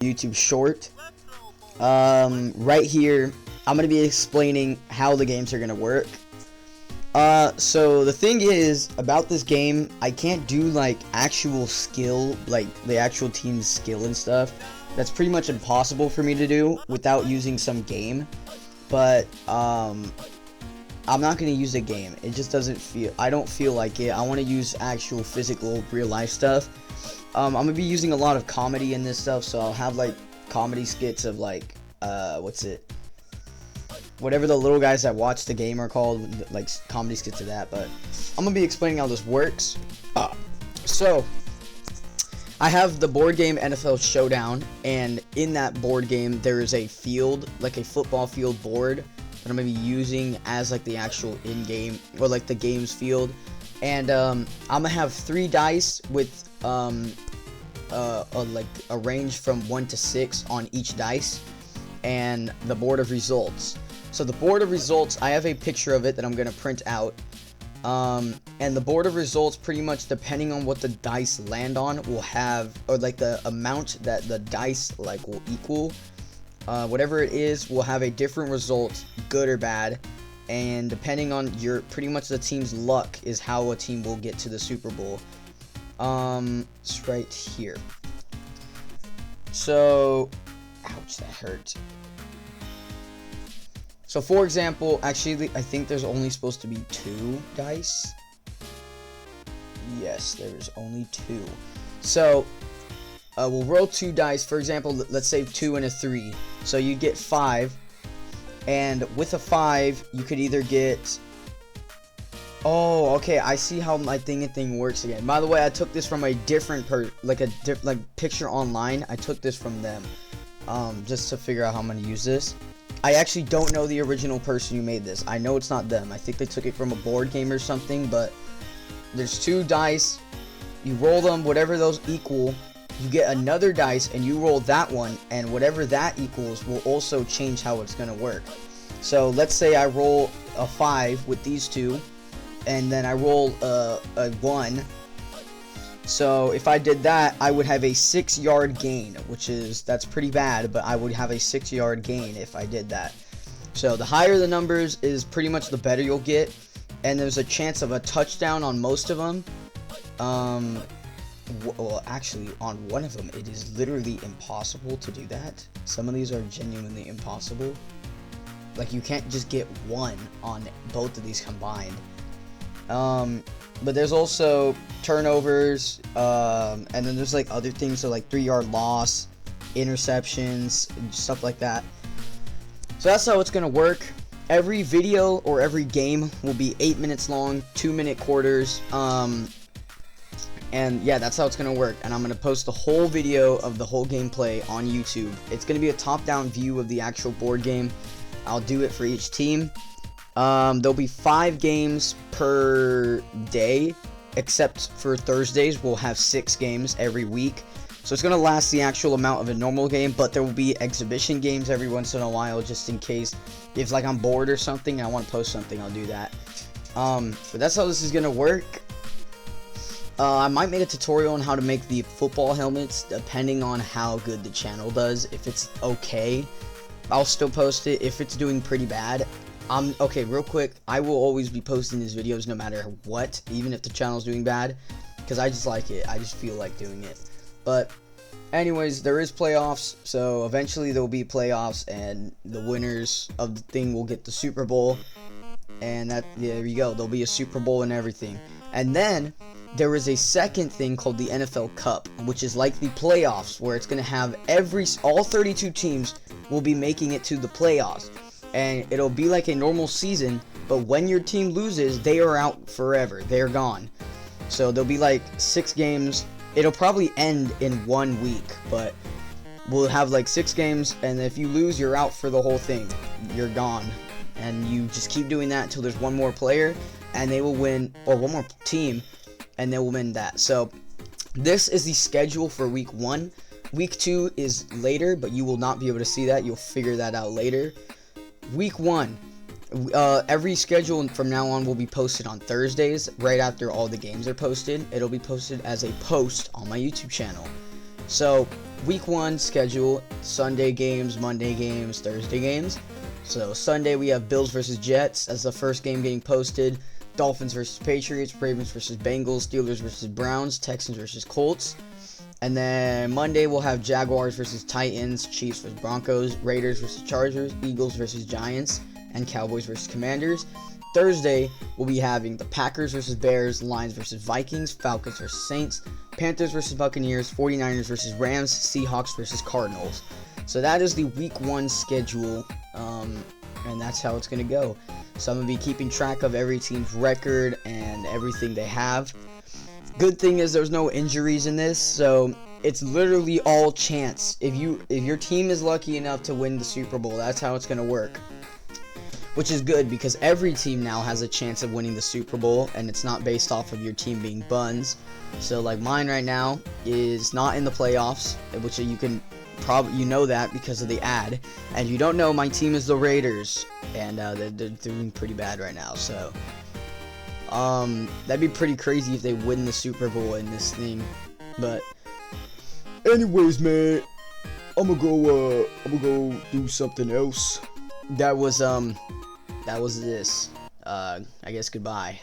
YouTube short. Right here, I'm going to be explaining how the games are going to work. So the thing is, about this game, I can't do, like, actual skill, like, the actual team's skill and stuff. That's pretty much impossible for me to do without using some game. But, I'm not going to use a game. It just doesn't feel, I don't feel like it. I want to use actual physical, real-life stuff. I'm going to be using a lot of comedy in this stuff, so I'll have, like, comedy skits of, like, whatever the little guys that watch the game are called, like, comedy skits of that. But I'm going to be explaining how this works. So, I have the board game NFL Showdown, and in that board game, there is a field, like a football field board, that I'm going to be using as, like, the actual in-game, or, like, the game's field. And, I'm going to have 3 dice with, like, a range from 1 to 6 on each dice, and the board of results. So the board of results, I have a picture of it that I'm going to print out. And the board of results, pretty much depending on what the dice land on, will have, or like the amount that the dice, like, will equal, whatever it is, will have a different result, good or bad. And depending on your, pretty much the team's luck is how a team will get to the Super Bowl. It's right here. So, ouch, that hurt. So, for example, actually, I think there's only supposed to be 2 dice. Yes, there's only 2. So, we'll roll 2 dice. For example, let's say 2 and a 3. So, you get 5. And with a 5, you could either get... Oh, okay, I see how my thing works again. By the way, I took this from a different picture online. I took this from them, just to figure out how I'm gonna use this. I actually don't know the original person who made this. I know it's not them. I think they took it from a board game or something, but there's 2 dice. You roll them, whatever those equal, you get another dice, and you roll that one, and whatever that equals will also change how it's gonna work. So let's say I roll a 5 with these 2, and then I roll a 1. So if I did that, I would have a 6-yard gain, that's pretty bad, but I would have a 6-yard gain if I did that. So the higher the numbers is pretty much the better you'll get, and there's a chance of a touchdown on most of them. Well, actually, on one of them, it is literally impossible to do that. Some of these are genuinely impossible. Like, you can't just get 1 on both of these combined. But there's also turnovers, and then there's, like, other things, so, like, 3-yard loss, interceptions, and stuff like that. So that's how it's gonna work. Every video or every game will be 8 minutes long, 2-minute quarters, and yeah, that's how it's gonna work. And I'm gonna post the whole video of the whole gameplay on YouTube. It's gonna be a top-down view of the actual board game. I'll do it for each team. There'll be 5 games per day, except for Thursdays. We'll have 6 games every week. So it's going to last the actual amount of a normal game, but there will be exhibition games every once in a while, just in case. If, like, I'm bored or something and I want to post something, I'll do that. But that's how this is going to work. I might make a tutorial on how to make the football helmets, depending on how good the channel does. If it's okay, I'll still post it. If it's doing pretty bad, okay, real quick, I will always be posting these videos no matter what, even if the channel's doing bad, because I just like it. I just feel like doing it. But anyways, there is playoffs, so eventually there will be playoffs, and the winners of the thing will get the Super Bowl, and that, yeah, there you go, there'll be a Super Bowl and everything. And then there is a second thing called the NFL Cup, which is like the playoffs, where it's going to have all 32 teams will be making it to the playoffs. And it'll be like a normal season, but when your team loses, they are out forever. They're gone. So there'll be like 6 games. It'll probably end in 1 week, but we'll have like 6 games, and if you lose, you're out for the whole thing. You're gone. And you just keep doing that until there's one more player, and they will win, or one more team, and they will win that. So this is the schedule for week 1. Week 2 is later, but you will not be able to see that. You'll figure that out later. Week 1, every schedule from now on will be posted on Thursdays, right after all the games are posted. It'll be posted as a post on my YouTube channel. So week 1 schedule: Sunday games, Monday games, Thursday games. So Sunday we have Bills versus Jets as the first game getting posted. Dolphins versus Patriots, Ravens versus Bengals, Steelers versus Browns, Texans versus Colts. And then Monday we'll have Jaguars versus Titans, Chiefs versus Broncos, Raiders versus Chargers, Eagles versus Giants, and Cowboys versus Commanders. Thursday we'll be having the Packers versus Bears, Lions versus Vikings, Falcons versus Saints, Panthers versus Buccaneers, 49ers versus Rams, Seahawks versus Cardinals. So that is the week 1 schedule, and that's how it's going to go. So I'm going to be keeping track of every team's record and everything they have. Good thing is there's no injuries in this, so it's literally all chance. If your team is lucky enough to win the Super Bowl, that's how it's going to work. Which is good because every team now has a chance of winning the Super Bowl, and it's not based off of your team being buns. So like mine right now is not in the playoffs, which you can probably know that because of the ad. And if you don't know, my team is the Raiders, and they're doing pretty bad right now. So that'd be pretty crazy if they win the Super Bowl in this thing. But anyways, man, I'm gonna go do something else. That was this. I guess goodbye.